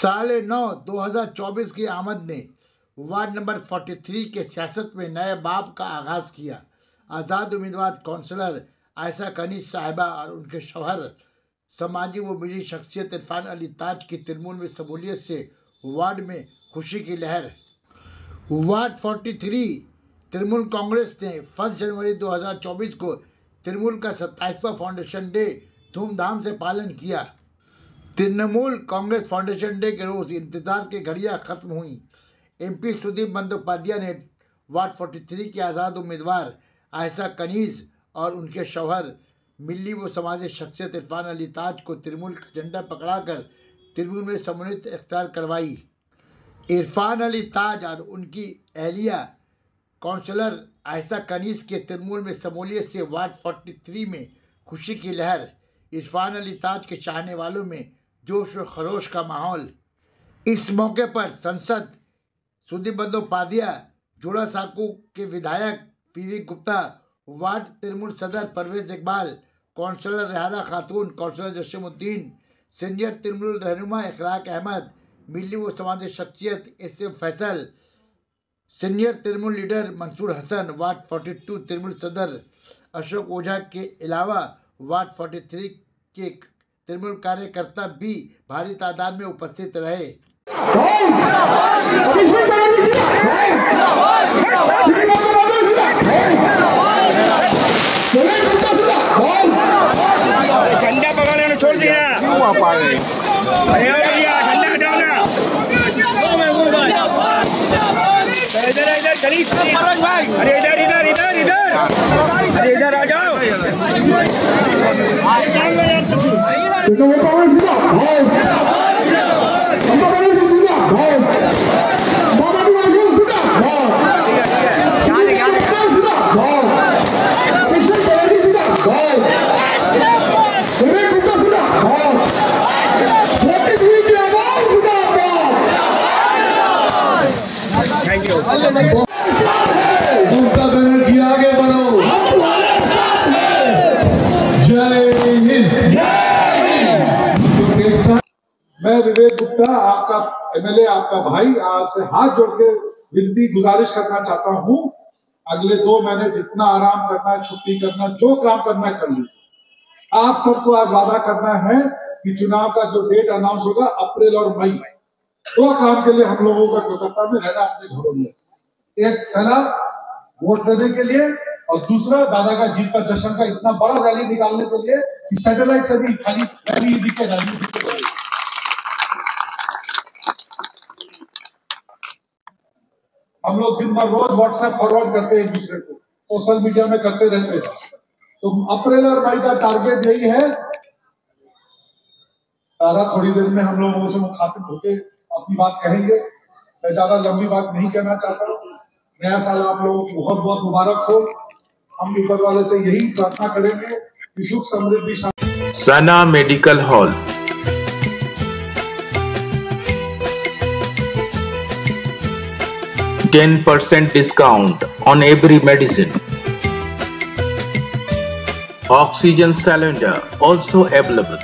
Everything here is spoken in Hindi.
साल 9 2024 की आमद ने वार्ड नंबर 43 के सियासत में नए बाब का आगाज किया। आज़ाद उम्मीदवार कौंसलर आयशा कनीज साहिबा और उनके शौहर समाजी व मिली शख्सियत इरफान अली ताज की तृणमूल में शमूलियत से वार्ड में खुशी की लहर। वार्ड 43 तृणमूल कांग्रेस ने 1 जनवरी 2024 को तृणमूल का 27वां फाउंडेशन डे धूमधाम से पालन किया। तृणमूल कांग्रेस फाउंडेशन डे के रोज इंतजार की घड़ियां खत्म हुई। एमपी सुदीप बंदोपाध्याय ने वार्ड 43 के आज़ाद उम्मीदवार आयशा कनीज और उनके शौहर मिली व समाजी शख्सियत इरफान अली ताज को तृणमूल का झंडा पकड़ाकर तृणमूल में शमूलियत इख्तियार करवाई। इरफान अली ताज और उनकी अहलिया काउंसलर आयशा कनीज के तृणमूल में शमूलियत से वार्ड 43 में खुशी की लहर। इरफान अली ताज के चाहने वालों में जोश व खरोश का माहौल। इस मौके पर सांसद सुदीप बंदोपाध्याय, जोड़ा साकू के विधायक पीवी गुप्ता, वार्ड तृणमूल सदर परवेज इकबाल, काउंसलर रेहाना खातून, काउंसलर जसीमुद्दीन, सीनियर तृणमूल रहनुमा इखलाक अहमद, मिली व समाजी शख्सियत SM Faisal, senior Trinamool leader Mansoor Hasan, ward 42 Trinamool सदर अशोक ओझा के अलावा वार्ड 43 के तृणमूल कार्यकर्ता भी भारी तादाद में उपस्थित रहे। झंडा पकड़ने छोड़ दिया, क्यों आप आ गए? झंडा हटाओ इधर इधर कनीज भाई, अरे इधर इधर इधर इधर, अरे इधर आ जाओ। Thank you. ममता बनर्जी आगे बढ़ो। जय हिंद। मैं विवेक गुप्ता, आपका एमएलए, आपका भाई, आपसे हाथ जोड़ के विनती गुजारिश करना चाहता हूं, अगले 2 महीने जितना आराम करना है, छुट्टी करना, जो काम करना है कर लीजिए। आप सबको आज वादा करना है कि चुनाव का जो डेट अनाउंस होगा अप्रैल और मई, 2 काम के लिए हम लोगों को कोलकाता में रहना, अपने घरों में। एक पहला वोट देने के लिए और दूसरा दादा का जीत का जश्न का इतना बड़ा रैली निकालने के लिए कि सैटेलाइट से भी खाली रैली दिखे, रैली दिखे। हम लोग दिन भर रोज व्हाट्सएप फॉरवर्ड करते हैं एक दूसरे को, सोशल मीडिया में करते रहते हैं। तो अप्रैल और मई का टारगेट यही है। दादा थोड़ी देर में हम लोगों से मुखातिब होके अपनी बात कहेंगे। मैं ज्यादा लंबी बात नहीं कहना चाहता। नया साल आप लोगों को बहुत बहुत मुबारक हो। हम ऊपर वाले से यही प्रार्थना करेंगे कि सुख समृद्धि। सना medical hall, 10% discount on every medicine. Oxygen cylinder also available.